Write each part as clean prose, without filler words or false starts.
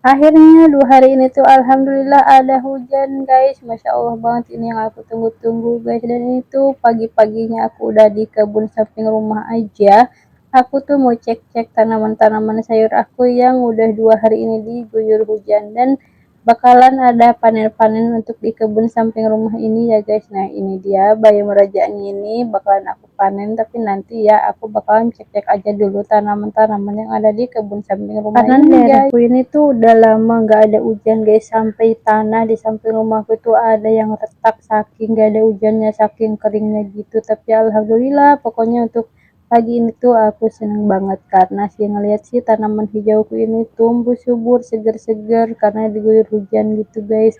Akhirnya 2 hari ini tuh alhamdulillah ada hujan guys, masya Allah banget, ini yang aku tunggu-tunggu guys. Dan ini tuh pagi-paginya aku udah di kebun samping rumah aja. Aku tuh mau cek-cek tanaman-tanaman sayur aku yang udah 2 hari ini diguyur hujan, dan bakalan ada panen-panen untuk di kebun samping rumah ini ya guys. Nah ini dia bayam rajanya, ini bakalan aku panen, tapi nanti ya aku bakalan cek-cek aja dulu tanaman-tanaman yang ada di kebun samping rumah karena ini daerahku ini tuh udah lama nggak ada hujan guys, sampai tanah di samping rumahku tuh ada yang retak saking nggak ada hujannya, saking keringnya gitu. Tapi alhamdulillah pokoknya untuk pagi ini tuh aku seneng banget karena sih ngeliat sih tanaman hijauku ini tumbuh subur seger-seger karena diguyur hujan gitu guys.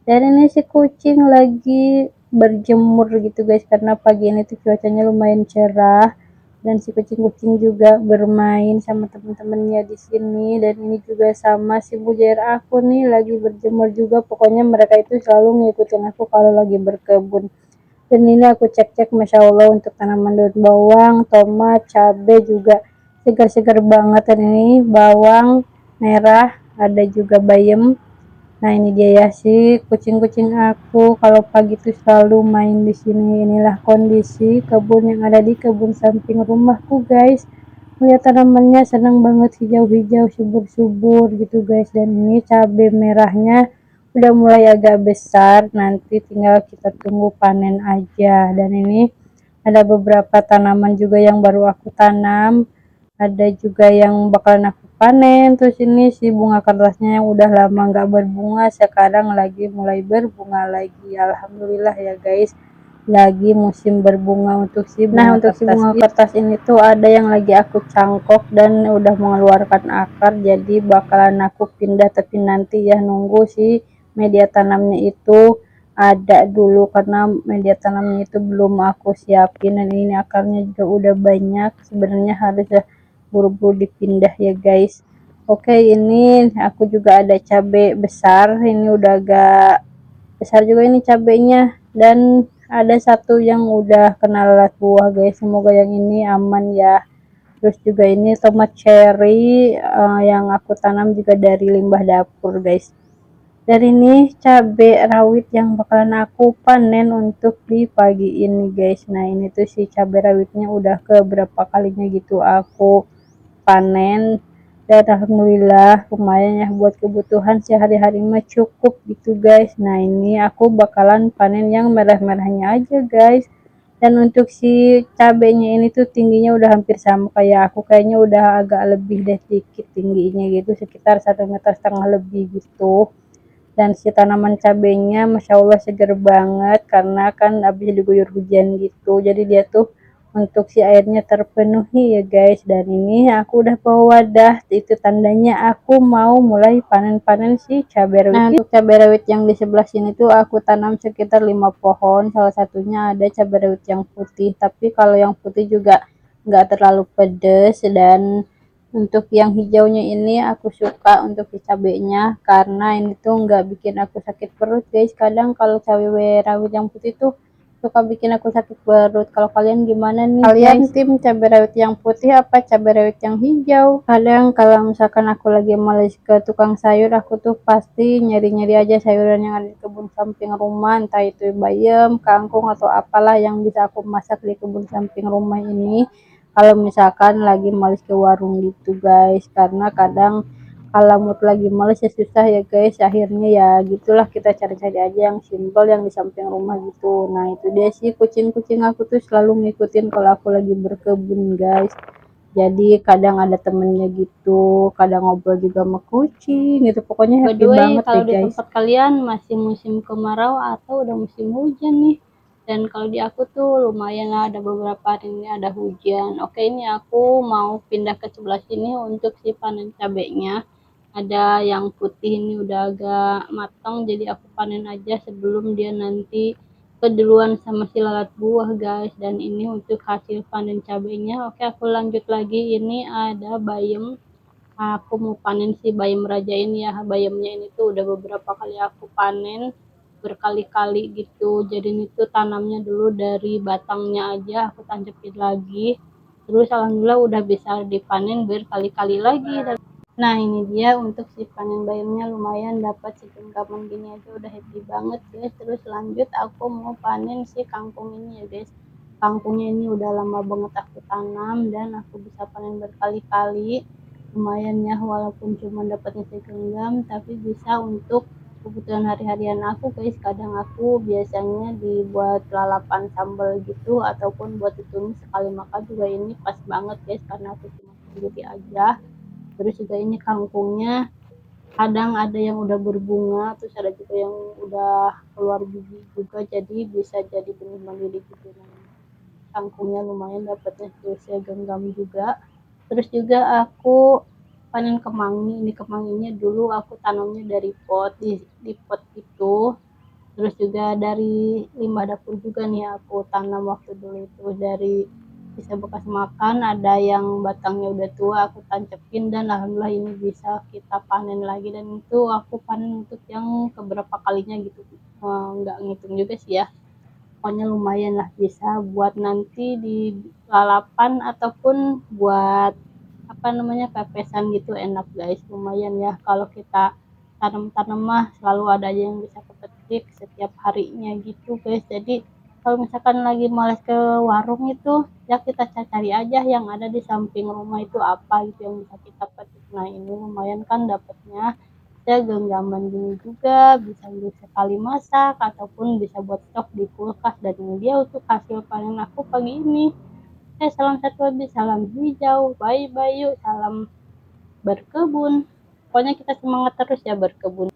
Dan ini si kucing lagi berjemur gitu guys, karena pagi ini tuh cuacanya lumayan cerah, dan si kucing-kucing juga bermain sama teman-temannya di sini. Dan ini juga sama si bujer aku nih lagi berjemur juga, pokoknya mereka itu selalu ngikutin aku kalau lagi berkebun. Dan ini aku cek-cek, masya Allah, untuk tanaman daun bawang, tomat, cabai juga segar-segar banget. Dan ini bawang merah, ada juga bayam. Nah ini dia ya sih kucing-kucing aku kalau pagi tuh selalu main di sini. Inilah kondisi kebun yang ada di kebun samping rumahku guys. Lihat tanamannya senang banget, hijau-hijau subur-subur gitu guys. Dan ini cabai merahnya udah mulai agak besar, nanti tinggal kita tunggu panen aja. Dan ini ada beberapa tanaman juga yang baru aku tanam, ada juga yang bakalan aku panen. Terus ini si bunga kertasnya yang udah lama nggak berbunga sekarang lagi mulai berbunga lagi, alhamdulillah ya guys, lagi musim berbunga untuk si bunga. Nah untuk si bunga kertas ini tuh ada yang lagi aku cangkok dan udah mengeluarkan akar, jadi bakalan aku pindah, tapi nanti ya nunggu si media tanamnya itu ada dulu karena media tanamnya itu belum aku siapin. Dan ini akarnya juga udah banyak, sebenarnya harus buru-buru dipindah ya guys. Oke, ini aku juga ada cabai besar, ini udah agak besar juga ini cabenya. Dan ada satu yang udah kena lalat buah guys, semoga yang ini aman ya. Terus juga ini tomat cherry yang aku tanam juga dari limbah dapur guys. Dan ini cabai rawit yang bakalan aku panen untuk di pagi ini guys. Nah ini tuh si cabai rawitnya udah ke berapa kalinya gitu aku panen, dan alhamdulillah lumayan ya buat kebutuhan sehari-hari mah cukup gitu guys. Nah ini aku bakalan panen yang merah-merahnya aja guys. Dan untuk si cabenya ini tuh tingginya udah hampir sama kayak aku, kayaknya udah agak lebih deh dikit tingginya gitu, sekitar 1,5 meter lebih gitu. Dan si tanaman cabenya masya Allah seger banget karena kan habis diguyur hujan gitu, jadi dia tuh untuk si airnya terpenuhi ya guys. Dan ini aku udah bawa wadah, itu tandanya aku mau mulai panen-panen si cabai rawit. Nah untuk cabai rawit yang di sebelah sini tuh aku tanam sekitar 5 pohon, salah satunya ada cabai rawit yang putih, tapi kalau yang putih juga nggak terlalu pedes. Dan untuk yang hijaunya ini aku suka untuk si cabenya karena ini tuh nggak bikin aku sakit perut guys. Kadang kalau cabai rawit yang putih tuh suka bikin aku sakit perut. Kalau kalian gimana nih kalian guys? Tim cabai rawit yang putih apa cabai rawit yang hijau? Kadang kalau misalkan aku lagi males ke tukang sayur, aku tuh pasti nyari-nyari aja sayuran yang ada di kebun samping rumah, entah itu bayam, kangkung, atau apalah yang bisa aku masak di kebun samping rumah ini kalau misalkan lagi males ke warung gitu guys. Karena kadang kalau mood lagi males ya susah ya guys, akhirnya ya gitulah, kita cari-cari aja yang simple yang di samping rumah gitu. Nah itu dia sih kucing-kucing aku tuh selalu ngikutin kalau aku lagi berkebun guys, jadi kadang ada temennya gitu, kadang ngobrol juga sama kucing gitu, pokoknya happy banget Kalau deh di guys. tempat kalian masih musim kemarau atau udah musim hujan nih? Dan kalau di aku tuh lumayan lah, ada beberapa hari ini ada hujan. Oke, ini aku mau pindah ke sebelah sini untuk si panen cabenya. Ada yang putih ini udah agak matang, jadi aku panen aja sebelum dia nanti keduluan sama si lalat buah guys. Dan ini untuk hasil panen cabenya. Oke, aku lanjut lagi. Ini ada bayam. Aku mau panen si bayam raja ini ya. Bayamnya ini tuh udah beberapa kali aku panen, berkali-kali gitu. Jadi ini tuh tanamnya dulu dari batangnya aja aku tancepin lagi, terus alhamdulillah udah bisa dipanen berkali-kali lagi. Nah ini dia untuk si panen bayamnya, lumayan dapat segenggaman gini aja udah happy banget guys. Terus lanjut aku mau panen si kangkung ini ya guys. Kangkungnya ini udah lama banget aku tanam dan aku bisa panen berkali-kali. Lumayan ya, walaupun cuma dapatnya segenggam tapi bisa untuk kebutuhan hari-harian aku guys. Kadang aku biasanya dibuat lalapan sambal gitu ataupun buat ditumis sekali makan juga ini pas banget guys, karena aku cuma sendiri aja. Terus juga ini kangkungnya kadang ada yang udah berbunga, terus ada juga yang udah keluar biji juga, jadi bisa jadi benih mandiri gitu. Kangkungnya lumayan dapatnya segenggam juga. Terus juga aku panen kemangi. Ini kemanginya dulu aku tanamnya dari pot, di pot itu. Terus juga dari limbah dapur juga nih aku tanam waktu dulu itu, dari sisa bekas makan ada yang batangnya udah tua aku tancepin dan alhamdulillah ini bisa kita panen lagi, dan itu aku panen untuk yang keberapa kalinya gitu. Nggak ngitung juga sih ya, pokoknya lumayan lah bisa buat nanti di lalapan ataupun buat apa namanya pepesan gitu, enak guys. Lumayan ya kalau kita tanam-tanam mah selalu ada aja yang bisa kepetik setiap harinya gitu guys. Jadi kalau misalkan lagi males ke warung itu ya kita cari aja yang ada di samping rumah itu apa gitu yang bisa kita petik. Nah ini lumayan kan dapatnya ya, genggaman gini juga bisa sekali masak ataupun bisa buat stok di kulkas. Dan ini dia untuk hasil panen aku pagi ini. Salam satu lebih, salam hijau, bye bye yuk, salam berkebun. Pokoknya kita semangat terus ya berkebun.